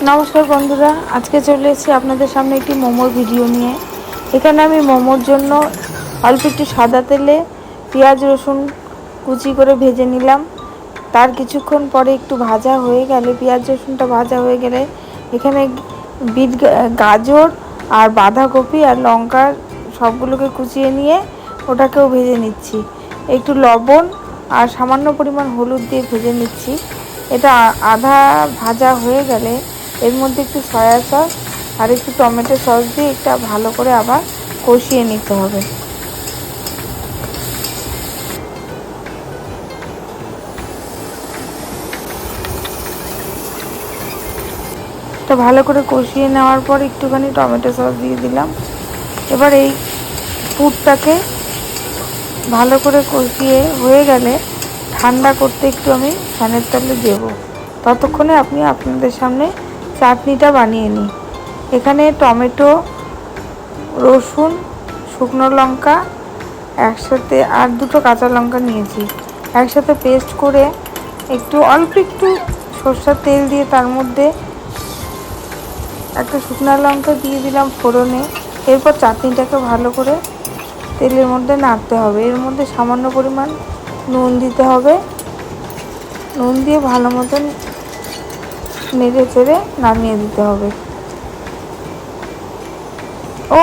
নমস্কার বন্ধুরা, আজকে চলে এসেছি আপনাদের সামনে একটি মোমোর ভিডিও নিয়ে। এখানে আমি মোমোর জন্য অল্প একটু সাদা তেলে পেঁয়াজ রসুন কুচি করে ভেজে নিলাম। তার কিছুক্ষণ পরে একটু ভাজা হয়ে গেলে, পেঁয়াজ রসুনটা ভাজা হয়ে গেলে এখানে গাজর আর বাঁধাকপি আর লঙ্কা সবগুলোকে কুচিয়ে নিয়ে ওটাকেও ভেজে নিচ্ছি। একটু লবণ আর সামান্য পরিমাণ হলুদ দিয়ে ভেজে নিচ্ছি। এটা আধা ভাজা হয়ে গেলে এর মধ্যে একটু সয়া সস আর একটু টমেটো সস দিয়ে এটা ভালো করে আবার কষিয়ে নিতে হবে। এটা ভালো করে কষিয়ে নেওয়ার পর একটুখানি টমেটো সস দিয়ে দিলাম। এবার এই পুরটাকে ভালো করে কষিয়ে হয়ে গেলে ঠান্ডা করতে একটু আমি ফ্যানের তলে দেব। ততক্ষণে আপনি আপনাদের সামনে চাটনিটা বানিয়ে নিই। এখানে টমেটো, রসুন, শুকনো লঙ্কা একসাথে আর দুটো কাঁচা লঙ্কা নিয়েছি, একসাথে পেস্ট করে অল্প একটু সরষের তেল দিয়ে তার মধ্যে একটা শুকনো লঙ্কা দিয়ে দিলাম ফোড়নে। এরপর চাটনিটাকে ভালো করে তেলের মধ্যে নাড়তে হবে। এর মধ্যে সামান্য পরিমাণ নুন দিতে হবে। নুন দিয়ে ভালো মতন নেড়ে চেড়ে নামিয়ে দিতে হবে।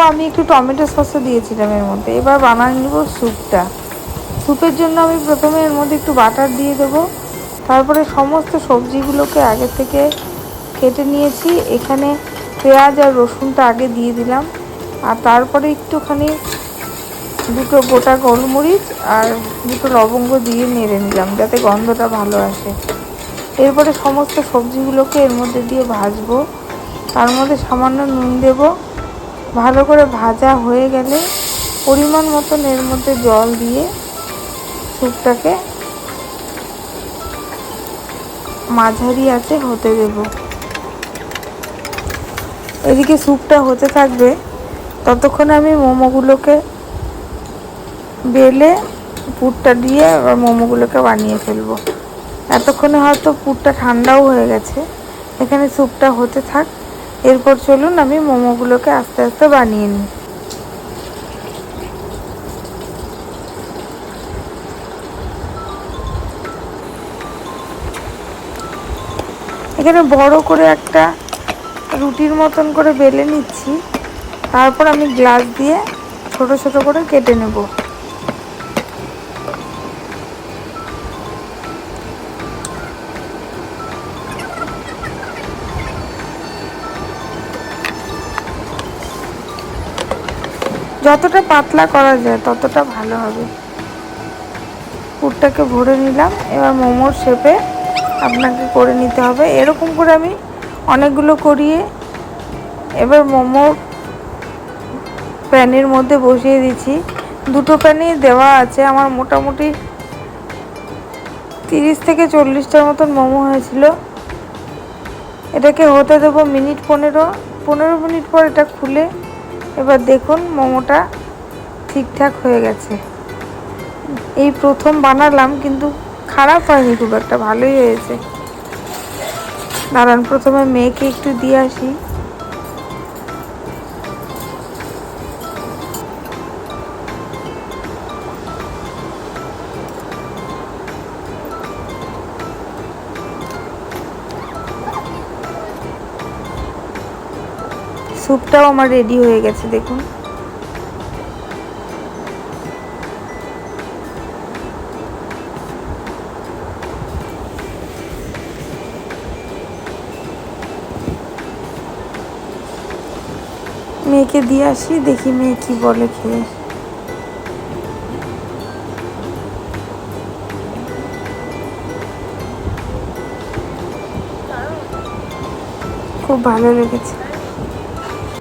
আমি একটু টমেটো সসও দিয়েছিলাম এর মধ্যে। এবার বানিয়ে নেব স্যুপটা। স্যুপের জন্য আমি প্রথমে এর মধ্যে একটু বাটার দিয়ে দেবো। তারপরে সমস্ত সবজিগুলোকে আগে থেকে কেটে নিয়েছি। এখানে পেঁয়াজ আর রসুনটা আগে দিয়ে দিলাম, আর তারপরে একটুখানি দুটো গোটা গোলমরিচ আর দুটো লবঙ্গ দিয়ে নেড়ে নিলাম যাতে গন্ধটা ভালো আসে। এরপরে সমস্ত সবজিগুলোকে এর মধ্যে দিয়ে ভাজবো। তার মধ্যে সামান্য নুন দেব। ভালো করে ভাজা হয়ে গেলে পরিমাণ মতন এর মধ্যে জল দিয়ে স্যুপটাকে মাঝারি আঁচে হতে দেব। এদিকে স্যুপটা হতে থাকবে, ততক্ষণে আমি মোমোগুলোকে বেলে পুরটা দিয়ে আবার মোমোগুলোকে বানিয়ে ফেলবো। এতক্ষণে হয়তো পুরটা ঠান্ডাও হয়ে গেছে। এখানে স্যুপটা হতে থাক। এরপর চলুন আমি মোমোগুলোকে আস্তে আস্তে বানিয়ে নিই। এখানে বড় করে একটা রুটির মতন করে বেলে নিচ্ছি। তারপর আমি গ্লাস দিয়ে ছোট ছোট করে কেটে নেব। যতটা পাতলা করা যায় ততটা ভালো হবে। পুরটাকে ভরে নিলাম। এবার মোমোর শেপে আপনাকে করে নিতে হবে। এরকম করে আমি অনেকগুলো করিয়ে এবার মোমো প্যানের মধ্যে বসিয়ে দিচ্ছি। দুটো প্যানই দেওয়া আছে। আমার মোটামুটি 30 থেকে 40টার মতন মোমো হয়েছিল। এটাকে হতে দেবো মিনিট 15 মিনিট পর এটা খুলে এবার দেখুন মোমোটা ঠিকঠাক হয়ে গেছে। এই প্রথম বানালাম, কিন্তু খারাপ হয়নি খুব একটা, ভালোই হয়েছে। দাঁড়ান, প্রথমে মেয়েকে একটু দিয়ে আসি। স্যুপটাও আমার রেডি হয়ে গেছে, দেখুন। মেয়েকে দিয়ে আসি, দেখি মেয়ে কি বলে খেয়ে। খুব ভালো লেগেছে।